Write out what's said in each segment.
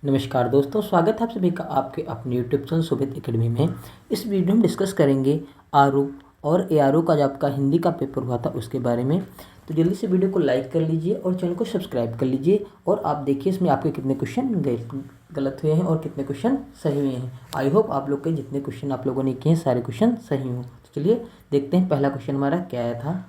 नमस्कार दोस्तों, स्वागत है आप सभी का आपके अपने यूट्यूब चैनल सुभित एकेडमी में। इस वीडियो में हम डिस्कस करेंगे आरूप और एआरओ का जो आपका हिंदी का पेपर हुआ था उसके बारे में। तो जल्दी से वीडियो को लाइक कर लीजिए और चैनल को सब्सक्राइब कर लीजिए और आप देखिए इसमें आपके कितने क्वेश्चन गलत हुए हैं और कितने क्वेश्चन सही हुए हैं। आई होप आप लोग के जितने क्वेश्चन आप लोगों ने किए हैं सारे क्वेश्चन सही हों। तो चलिए देखते हैं पहला क्वेश्चन हमारा क्या आया था।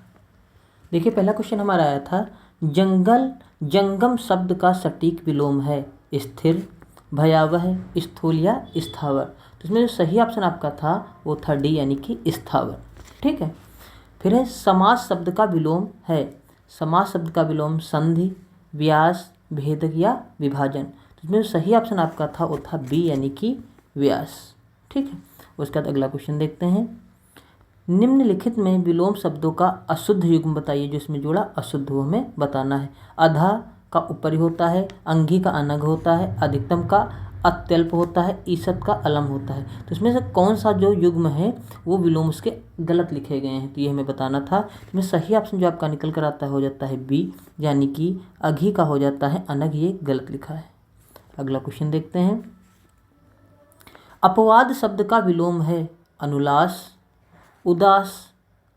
देखिए पहला क्वेश्चन हमारा आया था, जंगल जंगम शब्द का सटीक विलोम है स्थिर, भयावह, स्थूल या स्थावर। तो इसमें जो सही ऑप्शन आपका था वो था डी यानी कि स्थावर। ठीक है। फिर है समास शब्द का विलोम है। समास शब्द का विलोम संधि, व्यास, भेदक या विभाजन। तो इसमें जो सही ऑप्शन आपका था वो था बी यानी कि व्यास। ठीक है। उसके बाद अगला क्वेश्चन देखते हैं, निम्नलिखित में विलोम शब्दों का अशुद्ध युग्म बताइए। जो इसमें जोड़ा अशुद्ध वो हमें बताना है। अधा का ऊपरी होता है, अंगी का अनग होता है, अधिकतम का अत्यल्प होता है, ईसत का अलम होता है। तो इसमें से कौन सा जो युग्म है वो विलोम उसके गलत लिखे गए हैं, तो ये हमें बताना था। इसमें सही ऑप्शन जो आपका निकल कर आता है हो जाता है बी यानी कि अघी का हो जाता है अनग, ये गलत लिखा है। अगला क्वेश्चन देखते हैं, अपवाद शब्द का विलोम है अनुलास, उदास,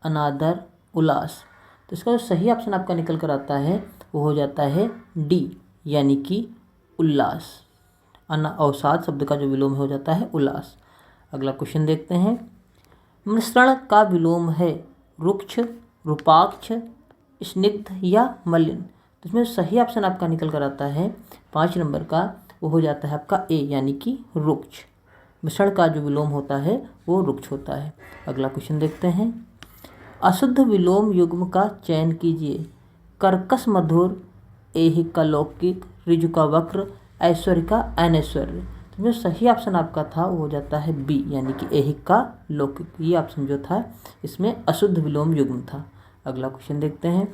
अनादर, उल्लास। तो इसका जो सही ऑप्शन आपका निकल कर आता है वो हो जाता है डी यानी कि उल्लास। अवसाद शब्द का जो विलोम हो जाता है उल्लास। अगला क्वेश्चन देखते हैं, मिश्रण का विलोम है रुक्ष, रूपाक्ष, स्निग्ध या मलिन। तो इसमें सही ऑप्शन आपका निकल कर आता है 5 नंबर का, वो हो जाता है आपका ए यानी कि रुक्ष। मिश्रण का जो विलोम होता है वो रुक्ष होता है। अगला क्वेश्चन देखते हैं, अशुद्ध विलोम युग्म का चयन कीजिए। कर्कश मधुर, एहि का लौकिक, ऋजु का वक्र, ऐश्वर्य का अनैश्वर्य। तो जो सही ऑप्शन आपका था वो हो जाता है बी यानी कि एहि का लौकिक। ये ऑप्शन जो था इसमें अशुद्ध विलोम युग्म था। अगला क्वेश्चन देखते हैं,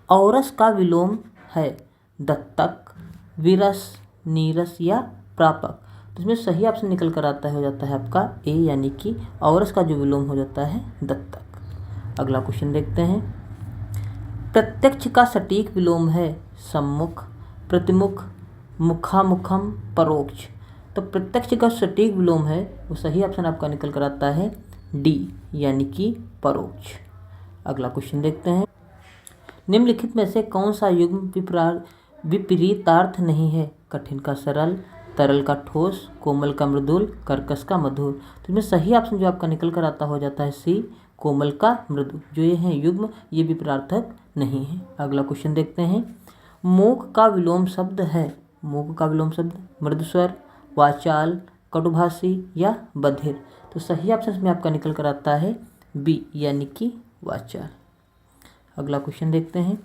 औरस का विलोम है दत्तक, विरस, नीरस या प्रापक। तो इसमें सही ऑप्शन निकल कर आता है हो जाता है आपका ए यानी कि औरस का जो विलोम हो जाता है दत्तक। अगला क्वेश्चन देखते हैं, प्रत्यक्ष का सटीक विलोम है सम्मुख, प्रतिमुख, मुखामुखम, परोक्ष। तो प्रत्यक्ष का सटीक विलोम है वो सही ऑप्शन आपका निकल कर आता है डी यानी कि परोक्ष। अगला क्वेश्चन देखते हैं, निम्नलिखित में से कौन सा युग्म विपरीतार्थ नहीं है। कठिन का सरल, तरल का ठोस, कोमल का मृदुल, कर्कश का मधुर। तो इसमें सही ऑप्शन जो आपका निकल कर आता हो जाता है सी कोमल का मृदु। जो ये हैं युग्म ये विपरीतार्थक नहीं है। अगला क्वेश्चन देखते हैं, मूक का विलोम शब्द है। मूक का विलोम शब्द मृदुस्वर, वाचाल, कटुभाषी या बधिर। तो सही ऑप्शन इसमें आपका निकल कर आता है बी यानी कि वाचाल। अगला क्वेश्चन देखते हैं,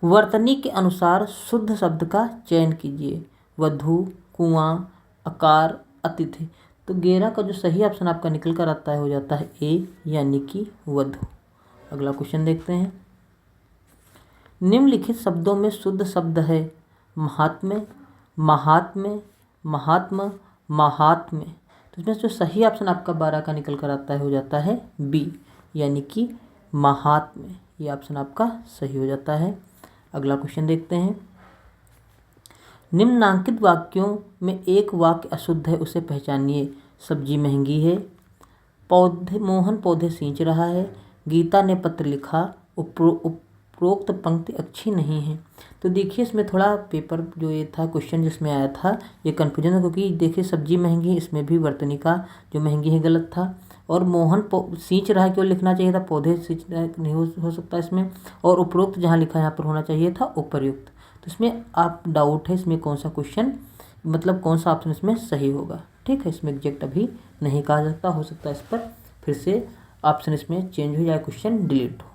वर्तनी के अनुसार शुद्ध शब्द का चयन कीजिए। वधु, कुआं, अकार, अतिथि। तो 11 का जो सही ऑप्शन आपका निकल कर आता है हो जाता है ए यानी कि वधु। अगला क्वेश्चन देखते हैं, निम्नलिखित शब्दों में शुद्ध शब्द है महात्म्य, महात्म्य, महात्मा, महात्म्य। तो इसमें जो सही ऑप्शन आपका 12 का निकल कर आता है हो जाता है बी यानी कि महात्म्य। ये ऑप्शन आपका सही हो जाता है। अगला क्वेश्चन देखते हैं, निम्नांकित वाक्यों में एक वाक्य अशुद्ध है उसे पहचानिए। सब्जी महंगी है, पौधे मोहन पौधे सींच रहा है, गीता ने पत्र लिखा, उपरोक्त पंक्ति अच्छी नहीं है। तो देखिए इसमें थोड़ा पेपर जो ये था क्वेश्चन जिसमें आया था ये कन्फ्यूजन है, क्योंकि देखिए सब्जी महंगी इसमें भी वर्तनी का जो महंगी है गलत था, और मोहन सींच रहा है क्यों लिखना चाहिए था, पौधे सींच रहा नहीं हो सकता इसमें, और उपरोक्त जहाँ लिखा यहाँ पर होना चाहिए था उपर्युक्त। तो इसमें आप डाउट है इसमें कौन सा क्वेश्चन मतलब कौन सा ऑप्शन इसमें सही होगा। ठीक है, इसमें एग्जैक्ट अभी नहीं कहा जा सकता, हो सकता है इस पर फिर से ऑप्शन इसमें चेंज हो जाए, क्वेश्चन डिलीट हो।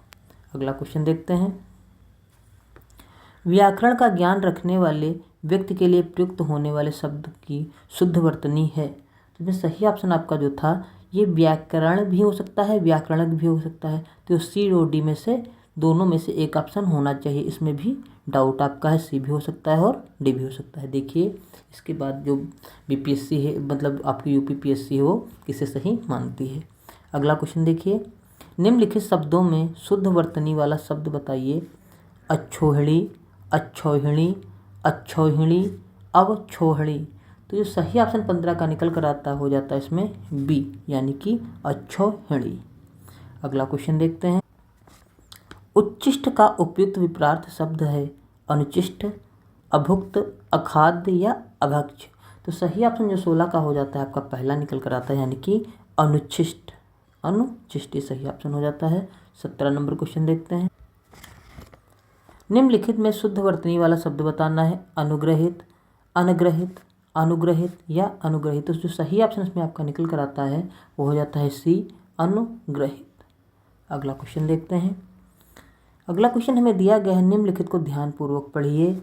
अगला क्वेश्चन देखते हैं, व्याकरण का ज्ञान रखने वाले व्यक्ति के लिए प्रयुक्त होने वाले शब्द की शुद्ध वर्तनी है। तो इसमें सही ऑप्शन आपका जो था ये व्याकरण भी हो सकता है, व्याकरणक भी हो सकता है। तो सी और डी में से दोनों में से एक ऑप्शन होना चाहिए। इसमें भी डाउट आपका है, सी भी हो सकता है और डी भी हो सकता है। देखिए इसके बाद जो बीपीएससी है मतलब आपकी यूपीपीएससी है वो किसे सही मानती है। अगला क्वेश्चन देखिए, निम्नलिखित शब्दों में शुद्ध वर्तनी वाला शब्द बताइए। अच्छोहिणी, अच्छोहिणी, अच्छोहिणी, अवछोहड़ी। तो जो सही ऑप्शन 15 का निकल कर आता हो जाता है इसमें बी, यानी कि अच्छोहिणी। अगला क्वेश्चन देखते हैं। उच्छिष्ट का उपयुक्त विपरीत शब्द है अनुचिष्ट, अभुक्त, अखाद्य या अभक्ष्य। तो सही ऑप्शन जो 16 का हो जाता है आपका पहला निकल कर आता है, यानी कि अनुच्छिष्ट। अनुच्छिष्ट ही सही ऑप्शन हो जाता है। 17 नंबर क्वेश्चन देखते हैं। निम्नलिखित में शुद्ध वर्तनी वाला शब्द बताना है। अनुग्रहित, अनग्रहित, अनुग्रहित या अनुग्रहित। तो जो सही ऑप्शन इसमें आपका निकल कर आता है वो हो जाता है सी, अनुग्रहित। अगला क्वेश्चन देखते हैं। अगला क्वेश्चन हमें दिया गया है, निम्नलिखित को ध्यानपूर्वक पढ़िए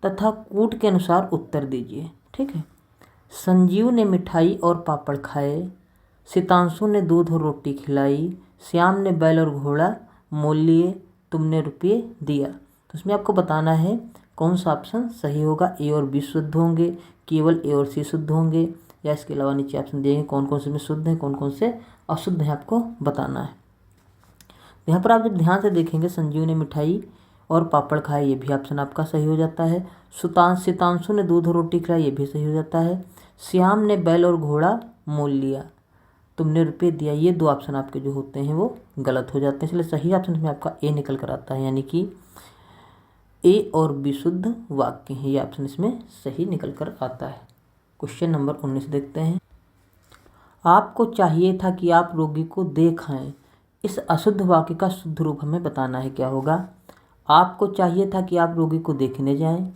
तथा कूट के अनुसार उत्तर दीजिए। ठीक है। संजीव ने मिठाई और पापड़ खाए, सितांशु ने दूध और रोटी खिलाई, श्याम ने बैल और घोड़ा मोल लिए, तुमने रुपये दिया। तो इसमें आपको बताना है कौन सा ऑप्शन सही होगा। ए और बी शुद्ध होंगे, केवल ए और सी शुद्ध होंगे, या इसके अलावा नीचे ऑप्शन देंगे कौन कौन से में शुद्ध हैं, कौन कौन से अशुद्ध हैं, आपको बताना है। यहाँ पर आप जब ध्यान से देखेंगे, संजीव ने मिठाई और पापड़ खाए, ये भी ऑप्शन आपका सही हो जाता है। सितांशु ने दूध और रोटी खिलाई, ये भी सही हो जाता है। श्याम ने बैल और घोड़ा मोल लिया, तुमने रुपये दिया, ये दो ऑप्शन आपके जो होते हैं वो गलत हो जाते हैं। इसलिए सही ऑप्शन में आपका ए निकल कर आता है, यानी कि ए और बी शुद्ध वाक्य हैं। ये ऑप्शन इसमें सही निकल कर आता है। क्वेश्चन नंबर 19 देखते हैं। आपको चाहिए था कि आप रोगी को देखाएं, इस अशुद्ध वाक्य का शुद्ध रूप हमें बताना है। क्या होगा? आपको चाहिए था कि आप रोगी को देखने जाएं,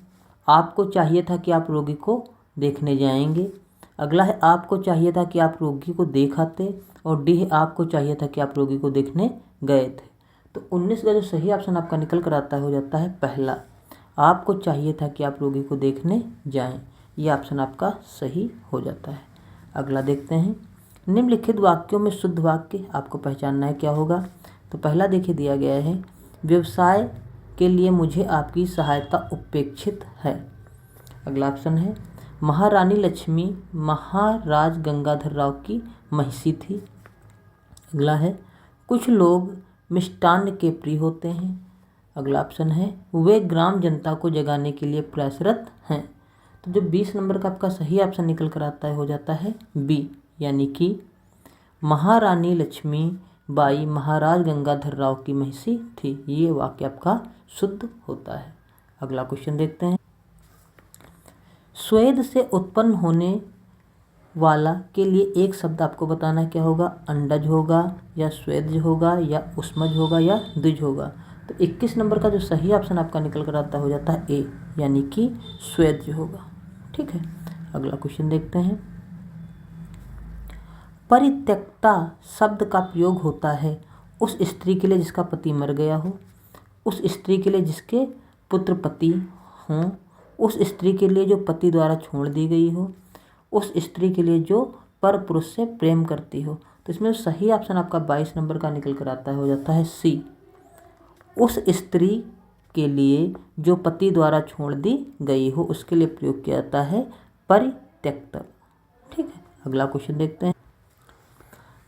आपको चाहिए था कि आप रोगी को देखने जाएंगे। अगला है आपको चाहिए था कि आप रोगी को देखाते, और डी है आपको चाहिए था कि आप रोगी को देखने गए थे। तो 19 का जो सही ऑप्शन आपका निकल कर आता हो जाता है पहला, आपको चाहिए था कि आप रोगी को देखने जाएं। ये ऑप्शन आपका सही हो जाता है। अगला देखते हैं। निम्नलिखित वाक्यों में शुद्ध वाक्य आपको पहचानना है। क्या होगा? तो पहला देखिए दिया गया है, व्यवसाय के लिए मुझे आपकी सहायता उपेक्षित है। अगला ऑप्शन है, महारानी लक्ष्मी महाराज गंगाधर राव की महिषी थी। अगला है, कुछ लोग मिष्टान्न के प्रिय होते हैं। अगला ऑप्शन है, वे ग्राम जनता को जगाने के लिए प्रयासरत हैं। तो जो 20 नंबर का आपका सही ऑप्शन निकल कर आता है हो जाता है बी, यानी कि महारानी लक्ष्मी बाई महाराज गंगाधर राव की महिषी थी। ये वाक्य आपका शुद्ध होता है। अगला क्वेश्चन देखते हैं। स्वेद से उत्पन्न होने वाला के लिए एक शब्द आपको बताना है। क्या होगा? अंडज होगा, या स्वेदज होगा, या उष्मज होगा, या द्विज होगा। तो 21 नंबर का जो सही ऑप्शन आपका निकल कर आता हो जाता है ए, यानी कि स्वेदज होगा। ठीक है। अगला क्वेश्चन देखते हैं। परित्यक्ता शब्द का प्रयोग होता है उस स्त्री के लिए जिसका पति मर गया हो, उस स्त्री के लिए जिसके पुत्र पति हों, उस स्त्री के लिए जो पति द्वारा छोड़ दी गई हो, उस स्त्री के लिए जो पर पुरुष से प्रेम करती हो। तो इसमें सही ऑप्शन आपका 22 नंबर का निकल कर आता है हो जाता है सी, उस स्त्री के लिए जो पति द्वारा छोड़ दी गई हो उसके लिए प्रयोग किया जाता है परित्यक्त। ठीक है। अगला क्वेश्चन देखते हैं।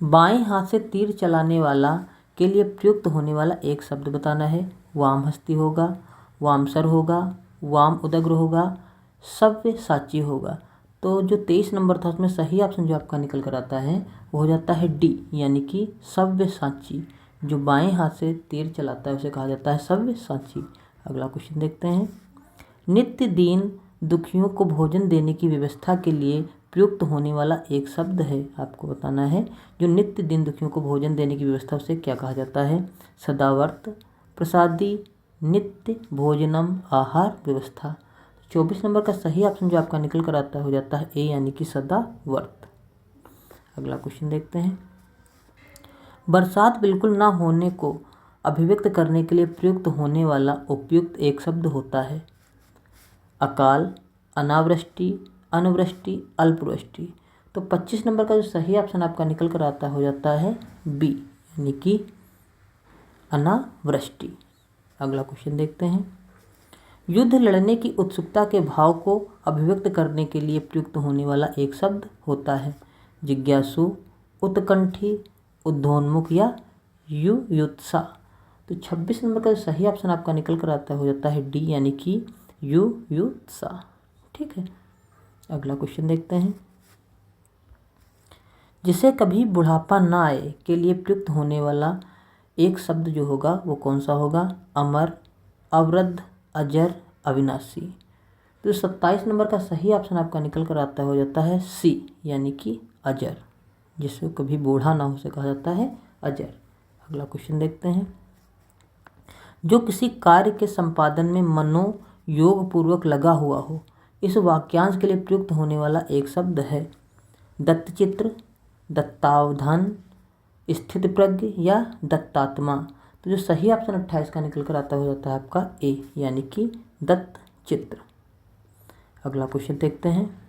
बाएं हाथ से तीर चलाने वाला के लिए प्रयुक्त होने वाला एक शब्द बताना है। वाम हस्ती होगा, वामसर होगा, वाम उदग्र होगा, सव्य साची होगा। तो जो 23 नंबर था उसमें सही ऑप्शन जो आपका निकल कर आता है वो हो जाता है डी, यानी कि सव्य साची। जो बाएं हाथ से तीर चलाता है उसे कहा जाता है सव्य साची। अगला क्वेश्चन देखते हैं। नित्य दीन दुखियों को भोजन देने की व्यवस्था के लिए प्रयुक्त होने वाला एक शब्द है, आपको बताना है। जो नित्य दिन दुखियों को भोजन देने की व्यवस्था उसे क्या कहा जाता है? सदावर्त, प्रसादी, नित्य भोजनम, आहार व्यवस्था। 24 नंबर का सही ऑप्शन जो आपका निकल कर आता हो जाता है ए, यानी कि सदावर्त। अगला क्वेश्चन देखते हैं। बरसात बिल्कुल ना होने को अभिव्यक्त करने के लिए प्रयुक्त होने वाला उपयुक्त एक शब्द होता है। अकाल, अनावृष्टि, अनवृष्टि, अल्पवृष्टि। तो 25 नंबर का जो सही ऑप्शन आपका निकल कर आता हो जाता है बी, यानी कि अनावृष्टि। अगला क्वेश्चन देखते हैं। युद्ध लड़ने की उत्सुकता के भाव को अभिव्यक्त करने के लिए प्रयुक्त होने वाला एक शब्द होता है। जिज्ञासु, उत्कंठी, उद्धोन्मुख, या युयुत्सा। तो 26 नंबर का सही ऑप्शन आपका निकल कर आता हो जाता है डी, यानी कि युयुत्सा। ठीक है, अगला क्वेश्चन देखते हैं। जिसे कभी बुढ़ापा ना आए के लिए प्रयुक्त होने वाला एक शब्द जो होगा वो कौन सा होगा? अमर, अवृद्ध, अजर, अविनाशी। तो 27 नंबर का सही ऑप्शन आपका निकल कर आता हो जाता है सी, यानी कि अजर। जिसे कभी बूढ़ा ना हो से कहा जाता है अजर। अगला क्वेश्चन देखते हैं। जो किसी कार्य के संपादन में मनोयोग पूर्वक लगा हुआ हो, इस वाक्यांश के लिए प्रयुक्त होने वाला एक शब्द है दत्तचित्र, दत्तावधान, स्थितप्रज्ञ या दत्तात्मा। तो जो सही ऑप्शन 28 का निकल कर आता हो जाता है आपका ए, यानी कि दत्तचित्र। अगला क्वेश्चन देखते हैं।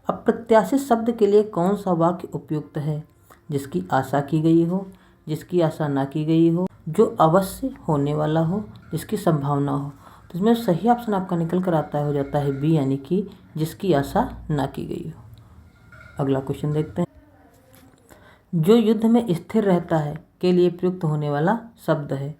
अप्रत्याशित शब्द के लिए कौन सा वाक्य उपयुक्त है? जिसकी आशा की गई हो, जिसकी आशा ना की गई हो, जो अवश्य होने वाला हो, जिसकी संभावना हो। तो इसमें सही ऑप्शन आपका निकल कर आता हो जाता है बी, यानी कि जिसकी आशा ना की गई हो। अगला क्वेश्चन देखते हैं। जो युद्ध में स्थिर रहता है के लिए प्रयुक्त होने वाला शब्द है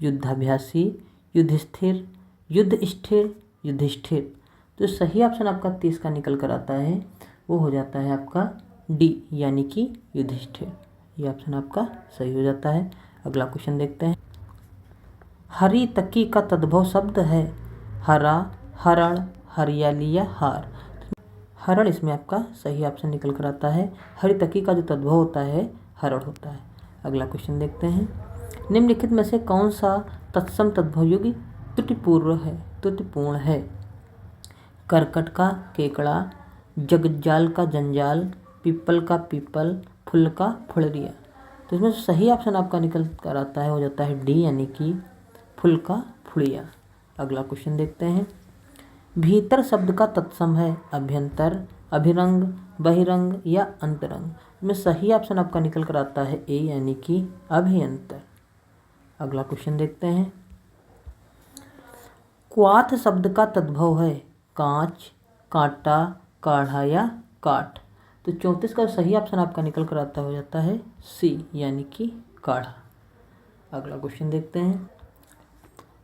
युद्धाभ्यासी, युद्धस्थिर, युद्ध स्थिर, युधिष्ठिर। तो सही ऑप्शन आपका 30 का निकल कर आता है वो हो जाता है आपका डी, यानी कि युधिष्ठिर। ये ऑप्शन आपका सही हो जाता है। अगला क्वेश्चन देखते हैं। हरी तकी का तद्भव शब्द है हरा, हरण, हरियाली या हार। हरण इसमें आपका सही ऑप्शन निकल कर आता है। हरी तकी का जो तद्भव होता है हरण होता है। अगला क्वेश्चन देखते हैं। निम्नलिखित में से कौन सा तत्सम तद्भवयुगी त्रुटिपूर्ण है? करकट का केकड़ा, जगज्जाल का जंजाल, पीपल का पीपल, फुल का फुलरिया। तो इसमें सही ऑप्शन आपका निकल कर आता है हो जाता है डी, यानी कि फुल का फुलिया। अगला क्वेश्चन देखते हैं। भीतर शब्द का तत्सम है अभ्यंतर, अभिरंग, बहिरंग या अंतरंग। इसमें सही ऑप्शन आपका निकल कर आता है ए, यानी कि अभ्यंतर। अगला क्वेश्चन देखते हैं। क्वाथ शब्द का तद्भव है कांच, कांटा, काढ़ा या काठ। तो 34 का सही ऑप्शन आपका निकल कर आता हो जाता है सी, यानी कि काढ़ा। अगला क्वेश्चन देखते हैं।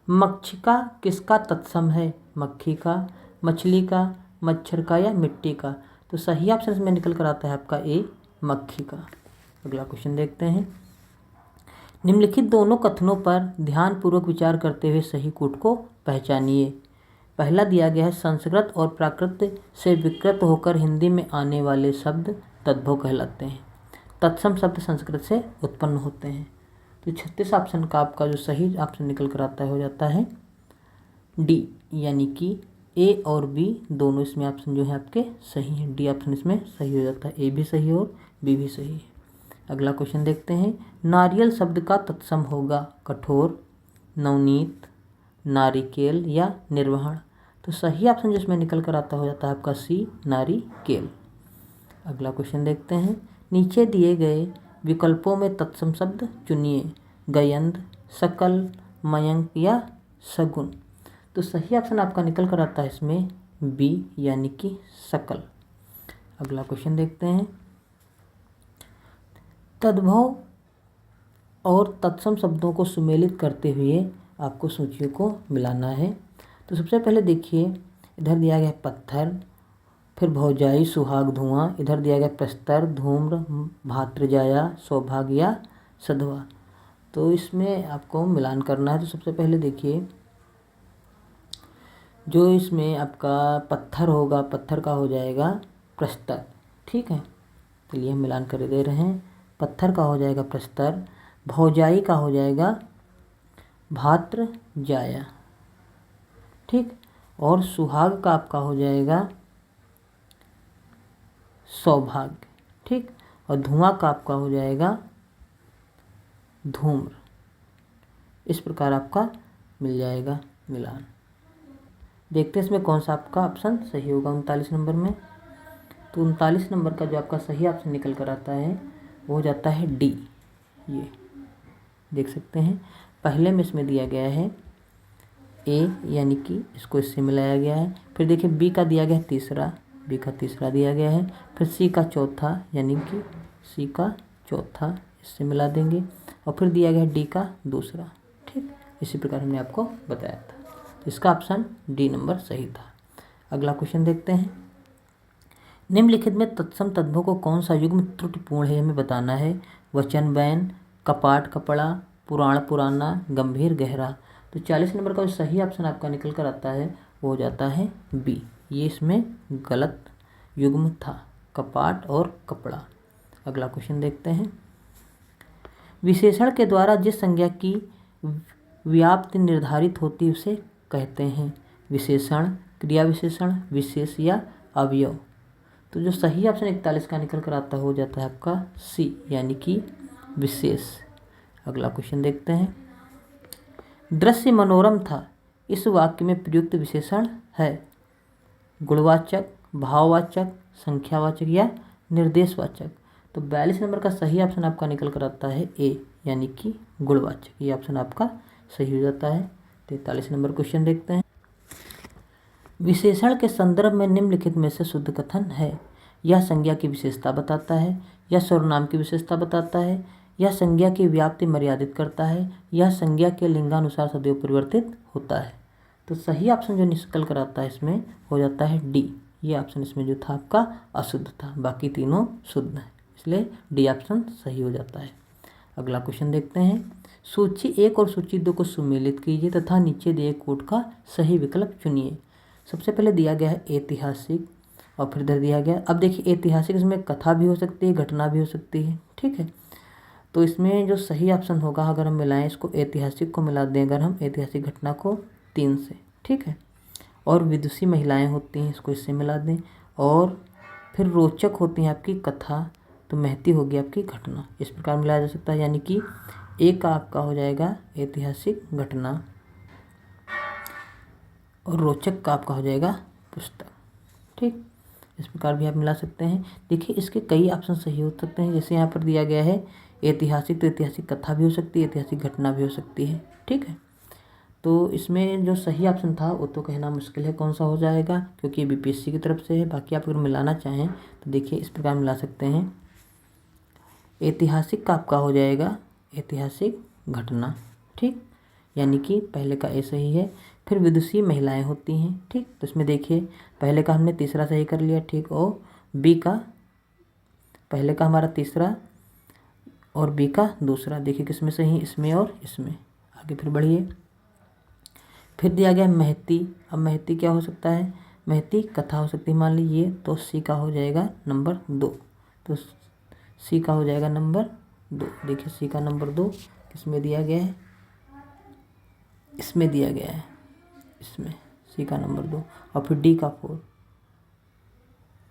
मक्षिका किसका तत्सम है? मक्खी का, मछली का, मच्छर का या मिट्टी का। तो सही ऑप्शन इसमें निकल कर आता है आपका ए, मक्खी का। अगला क्वेश्चन देखते हैं। निम्नलिखित दोनों कथनों पर ध्यानपूर्वक विचार करते हुए सही कूट को पहचानिए। पहला दिया गया है संस्कृत और प्राकृत से विकृत होकर हिंदी में आने वाले शब्द तद्भव कहलाते हैं। तत्सम शब्द संस्कृत से उत्पन्न होते हैं। तो 36 ऑप्शन का आपका जो सही ऑप्शन निकल कर आता है हो जाता है डी, यानी कि ए और बी दोनों इसमें ऑप्शन जो है आपके सही हैं। डी ऑप्शन इसमें सही हो जाता है। ए भी सही और बी भी सही है। अगला क्वेश्चन देखते हैं। नारियल शब्द का तत्सम होगा कठोर, नवनीत, नारिकेल या निर्वहन। तो सही ऑप्शन जिसमें निकल कर आता हो जाता है आपका सी, नारिकेल। अगला क्वेश्चन देखते हैं। नीचे दिए गए विकल्पों में तत्सम शब्द चुनिए गयंद, सकल, मयंक या सगुन। तो सही ऑप्शन आपका निकल कर आता है इसमें बी, यानी कि सकल। अगला क्वेश्चन देखते हैं। तद्भव और तत्सम शब्दों को सुमेलित करते हुए आपको सूचियों को मिलाना है। तो सबसे पहले देखिए, इधर दिया गया पत्थर, फिर भौजाई, सुहाग, धुआं। इधर दिया गया प्रस्तर, धूम्र, भातृजाया, सौभाग्य या सधवा। तो इसमें आपको मिलान करना है। तो सबसे पहले देखिए, जो इसमें आपका पत्थर होगा, पत्थर का हो जाएगा प्रस्तर। ठीक है, चलिए हम मिलान कर दे रहे हैं। पत्थर का हो जाएगा प्रस्तर, भौजाई का हो जाएगा भातृजाया। ठीक, और सुहाग का आपका हो जाएगा सौभाग्य। ठीक, और धुआं का आपका हो जाएगा धूम्र। इस प्रकार आपका मिल जाएगा मिलान। देखते हैं इसमें कौन सा आपका ऑप्शन सही होगा 39 नंबर में। तो 39 नंबर का जो आपका सही ऑप्शन निकल कर आता है वो हो जाता है डी। ये देख सकते हैं, पहले में इसमें दिया गया है ए, यानी कि इसको इससे मिलाया गया है। फिर देखिए बी का दिया गया है तीसरा, बी का तीसरा दिया गया है। फिर सी का चौथा, यानी कि सी का चौथा इससे मिला देंगे। और फिर दिया गया है डी का दूसरा। ठीक, इसी प्रकार हमने आपको बताया था। तो इसका ऑप्शन डी नंबर सही था। अगला क्वेश्चन देखते हैं। निम्नलिखित में तत्सम तद्भव को कौन सा युग्म त्रुटिपूर्ण है हमें बताना है। वचन बैन, कपाट कपड़ा, पुराण पुराना, गंभीर गहरा। तो 40 नंबर का जो सही ऑप्शन आपका निकल कर आता है वो हो जाता है बी। ये इसमें गलत युग्म था, कपाट और कपड़ा। अगला क्वेश्चन देखते हैं। विशेषण के द्वारा जिस संज्ञा की व्याप्ति निर्धारित होती है उसे कहते हैं। विशेषण, क्रिया विशेषण, विशेष या अवयव। तो जो सही ऑप्शन 41 का निकल कर आता हो जाता है आपका सी, यानी कि विशेष। अगला क्वेश्चन देखते हैं। दृश्य मनोरम था इस वाक्य में प्रयुक्त विशेषण है। गुणवाचक, भाववाचक, संख्यावाचक या निर्देशवाचक। तो 42 नंबर का सही ऑप्शन आपका निकल कर आता है ए, यानी कि गुणवाचक। ये ऑप्शन आपका सही हो जाता है। 43 नंबर क्वेश्चन देखते हैं। विशेषण के संदर्भ में निम्नलिखित में से शुद्ध कथन है। यह संज्ञा की विशेषता बताता है, यह सर्वनाम की विशेषता बताता है, यह संज्ञा की व्याप्ति मर्यादित करता है, यह संज्ञा के लिंगानुसार सदैव परिवर्तित होता है। तो सही ऑप्शन जो निकल कर आता है इसमें हो जाता है डी। ये ऑप्शन इसमें जो था आपका अशुद्ध था, बाकी तीनों शुद्ध हैं, इसलिए डी ऑप्शन सही हो जाता है। अगला क्वेश्चन देखते हैं। सूची 1 और सूची 2 को सुमेलित कीजिए तथा नीचे दिए कोड का सही विकल्प चुनिए। सबसे पहले दिया गया है ऐतिहासिक और फिर इधर दिया गया। अब देखिए ऐतिहासिक इसमें कथा भी हो सकती है, घटना भी हो सकती है, ठीक है। तो इसमें जो सही ऑप्शन होगा, अगर हम मिलाएं इसको, ऐतिहासिक को मिला दें अगर हम ऐतिहासिक घटना को 3 से, ठीक है। और विदुषी महिलाएं होती हैं, इसको इससे मिला दें। और फिर रोचक होती हैं आपकी कथा, तो महती होगी आपकी घटना। इस प्रकार मिलाया जा सकता है, यानी कि एक का आपका हो जाएगा ऐतिहासिक घटना और रोचक का आपका हो जाएगा पुस्तक, ठीक। इस प्रकार भी आप मिला सकते हैं। देखिए इसके कई ऑप्शन सही हो सकते हैं, जैसे यहाँ पर दिया गया है ऐतिहासिक, तो ऐतिहासिक कथा भी हो सकती है, ऐतिहासिक घटना भी हो सकती है, ठीक है। तो इसमें जो सही ऑप्शन था वो तो कहना मुश्किल है कौन सा हो जाएगा, क्योंकि बीपीएससी की तरफ से है। बाकी आप अगर मिलाना चाहें तो देखिए इस प्रकार मिला सकते हैं। ऐतिहासिक का आपका हो जाएगा ऐतिहासिक घटना, ठीक, यानी कि पहले का ए सही है। फिर विदुषी महिलाएं होती हैं, ठीक। तो इसमें देखिए पहले का हमने तीसरा सही कर लिया, ठीक। और बी का, पहले का हमारा तीसरा और बी का दूसरा, देखिए किसमें सही, इसमें और इसमें। आगे फिर बढ़िए। फिर दिया गया महती। अब महती क्या हो सकता है, महती कथा हो सकती है मान लीजिए, तो सी का हो जाएगा नंबर 2। तो सी का हो जाएगा नंबर 2। देखिए सी का नंबर 2 किसमें दिया गया है, इसमें दिया गया है, इसमें सी का नंबर 2। और फिर डी का 4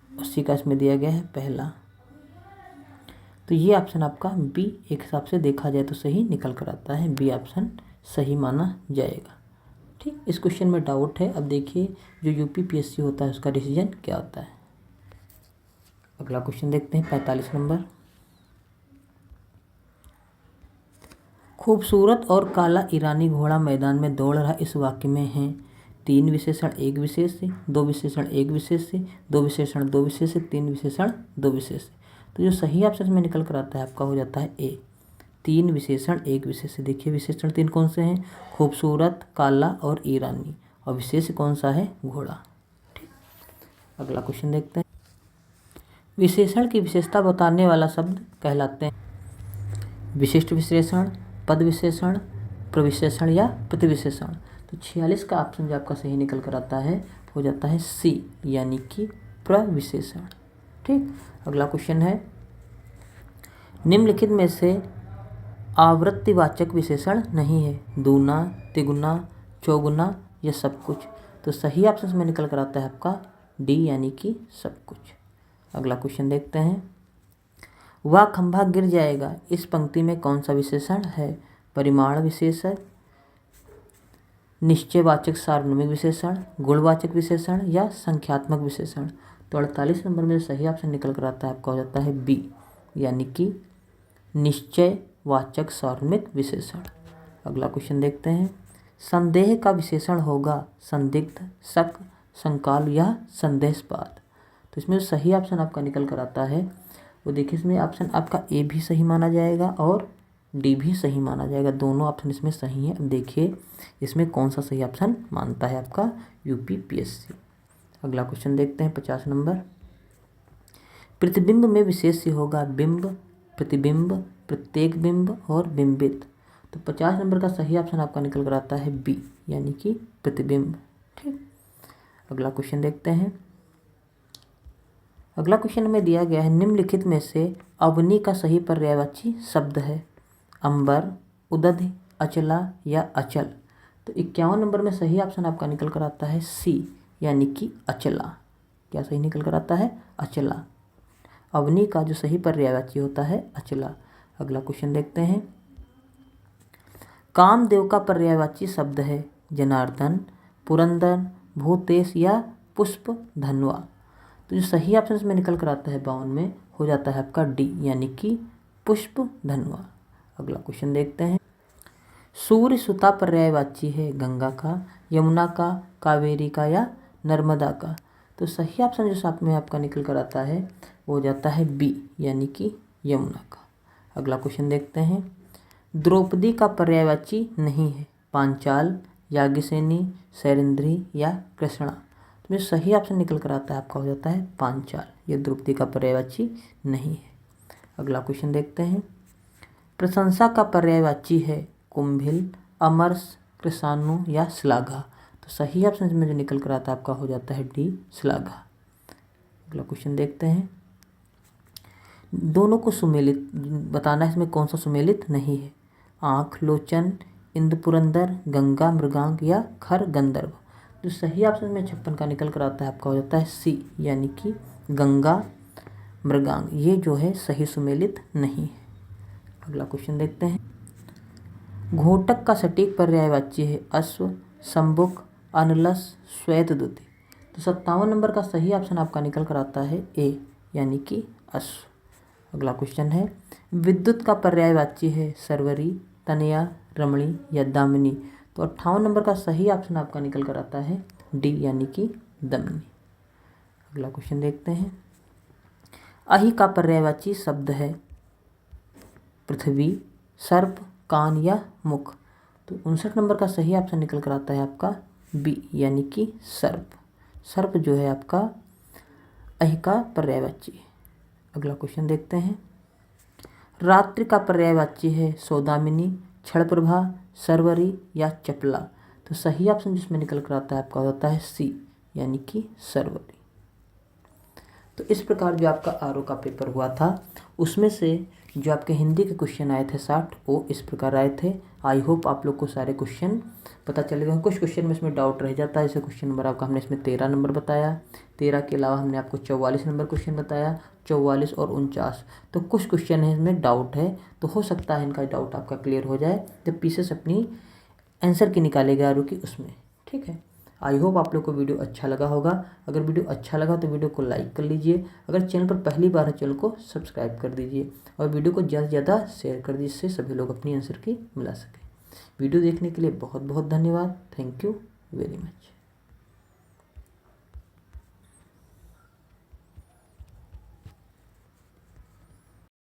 और सी का इसमें दिया गया है पहला। तो ये ऑप्शन आपका बी एक हिसाब से देखा जाए तो सही निकल कर आता है, बी ऑप्शन सही माना जाएगा, ठीक। इस क्वेश्चन में डाउट है। अब देखिए जो यूपीपीएससी होता है उसका डिसीजन क्या होता है। अगला क्वेश्चन देखते हैं 45 नंबर। खूबसूरत और काला ईरानी घोड़ा मैदान में दौड़ रहा इस वाक्य में है। 3 विशेषण 1 विशेष से, 2 विशेषण 1 विशेष से, 2 विशेषण 2 विशेष से, 3 विशेषण 2 विशेष से। तो जो सही ऑप्शन में निकल कर आता है आपका हो जाता है ए, 3 विशेषण 1 विशेष से। देखिए विशेषण 3 कौन से हैं, खूबसूरत, काला और ईरानी, और विशेष कौन सा है, घोड़ा, ठीक। अगला क्वेश्चन देखते हैं। विशेषण की विशेषता बताने वाला शब्द कहलाते हैं विशिष्ट विशेषण, पद विशेषण, प्रविशेषण या प्रतिविशेषण। तो 46 का ऑप्शन जो आपका सही निकल कर आता है हो जाता है सी, यानी कि प्रविशेषण, ठीक। अगला क्वेश्चन है। निम्नलिखित में से आवृत्तिवाचक विशेषण नहीं है। दूना, तिगुना, चौगुना या सब कुछ। तो सही ऑप्शन में निकल कर आता है आपका डी, यानी कि सब कुछ। अगला क्वेश्चन देखते हैं। वह खंभा गिर जाएगा इस पंक्ति में कौन सा विशेषण है। परिमाण विशेषण, निश्चयवाचक सार्वनामिक विशेषण, गुणवाचक विशेषण या संख्यात्मक विशेषण। तो 48 नंबर में सही ऑप्शन निकल कर आता है आपका हो जाता है बी, यानी कि निश्चयवाचक सार्वनामिक विशेषण। अगला क्वेश्चन देखते हैं। संदेह का विशेषण होगा संदिग्ध, शक, संकाल या संदेहास्पद। तो इसमें जो सही ऑप्शन आपका निकल कर आता है वो देखिए इसमें ऑप्शन आपका ए भी सही माना जाएगा और डी भी सही माना जाएगा। दोनों ऑप्शन इसमें सही है। अब देखिए इसमें कौन सा सही ऑप्शन मानता है आपका यूपीपीएससी। अगला क्वेश्चन देखते हैं 50 नंबर। प्रतिबिंब में विशेष होगा बिंब, प्रतिबिंब, प्रत्येक बिंब और बिंबित। तो 50 नंबर का सही ऑप्शन आपका निकल कर आता है बी, यानी कि प्रतिबिंब। ठीक, अगला क्वेश्चन देखते हैं। अगला क्वेश्चन में दिया गया है निम्नलिखित में से अवनी का सही पर्यायवाची शब्द है। अंबर, उदधि, अचला या अचल। तो 51 नंबर में सही ऑप्शन आपका निकल कर आता है सी, यानी कि अचला। क्या सही निकल कर आता है? अचला। अवनी का जो सही पर्यायवाची होता है अचला। अगला क्वेश्चन देखते हैं। कामदेव का पर्यायवाची शब्द है जनार्दन, पुरंदर, भूतेश या पुष्प धनवा। तो जो सही ऑप्शन इसमें निकल कर आता है 52 में हो जाता है आपका डी, यानी कि पुष्प धनवा। अगला क्वेश्चन देखते हैं। सूर्य सुता पर्यायवाची है गंगा का, यमुना का, कावेरी का या नर्मदा का। तो सही ऑप्शन जो साथ में आपका निकल कर आता है वो हो जाता है बी, यानी कि यमुना का। अगला क्वेश्चन देखते हैं। द्रौपदी का पर्यायवाची नहीं है पांचाल, याज्ञसेनी, शैलेंद्री या कृष्णा। तो जो सही ऑप्शन निकल कर आता है आपका हो जाता है पांचाल। ये द्रौपदी का पर्यायवाची नहीं है। अगला क्वेश्चन देखते हैं। प्रशंसा का पर्यायवाची है कुंभिल, अमरस, कृशानु या श्लाघा। तो सही ऑप्शन इसमें जो निकल कर आता है आपका हो जाता है डी, श्लाघा। अगला क्वेश्चन देखते हैं। दोनों को सुमेलित बताना है, इसमें कौन सा सुमेलित नहीं है। आँख, लोचन, इंद्रपुरंदर, गंगा मृगांक या खर गंधर्व। जो सही ऑप्शन में 56 का निकल कर आता है आपका हो जाता है सी, यानी कि गंगा मृगांक। ये जो है सही सुमेलित नहीं है। अगला क्वेश्चन देखते हैं। घोटक का सटीक पर्यायवाची है अश्व, संबुक, अनलस, श्वेतदूती। तो 57 नंबर का सही ऑप्शन आपका निकल कर आता है ए, यानी कि अश्व। अगला क्वेश्चन है। विद्युत का पर्यायवाची है सरवरी, तनया, रमणी या दामिनी। तो 58 नंबर का सही ऑप्शन आपका निकल कर आता है डी, यानी कि दमिनी। अगला क्वेश्चन देखते हैं। अहि का पर्यायवाची शब्द है पृथ्वी, सर्प, कान या मुख। तो 59 नंबर का सही ऑप्शन निकल कर आता है आपका बी, यानी कि सर्प। सर्प जो है आपका अहि का पर्यायवाची है। अगला क्वेश्चन देखते हैं। रात्रि का पर्यायवाची है सौदामिनी, क्षणप्रभा, सरवरी या चपला। तो सही ऑप्शन जिसमें निकल कर आता है आपका होता है सी, यानी कि सरवरी। तो इस प्रकार जो आपका आरओ का पेपर हुआ था उसमें से जो आपके हिंदी के क्वेश्चन आए थे 60 वो इस प्रकार आए थे। आई होप आप लोग को सारे क्वेश्चन पता चल गए। कुछ क्वेश्चन में इसमें डाउट रह जाता है, जैसे क्वेश्चन नंबर आपका हमने इसमें 13 नंबर बताया, 13 के अलावा हमने आपको 44 नंबर क्वेश्चन बताया, 44 और 49। तो कुछ क्वेश्चन है इसमें डाउट है, तो हो सकता है इनका डाउट आपका क्लियर हो जाए जब पीसेस अपनी आंसर की निकालेगा आरओ की उसमें। ठीक है, आई होप आप लोग को वीडियो अच्छा लगा होगा। अगर वीडियो अच्छा लगा तो वीडियो को लाइक कर लीजिए। अगर चैनल पर पहली बार है चैनल को सब्सक्राइब कर दीजिए और वीडियो को ज़्यादा से ज़्यादा शेयर कर दीजिए, जिससे सभी लोग अपनी आंसर की मिला सकें। वीडियो देखने के लिए बहुत बहुत धन्यवाद। Thank you very much.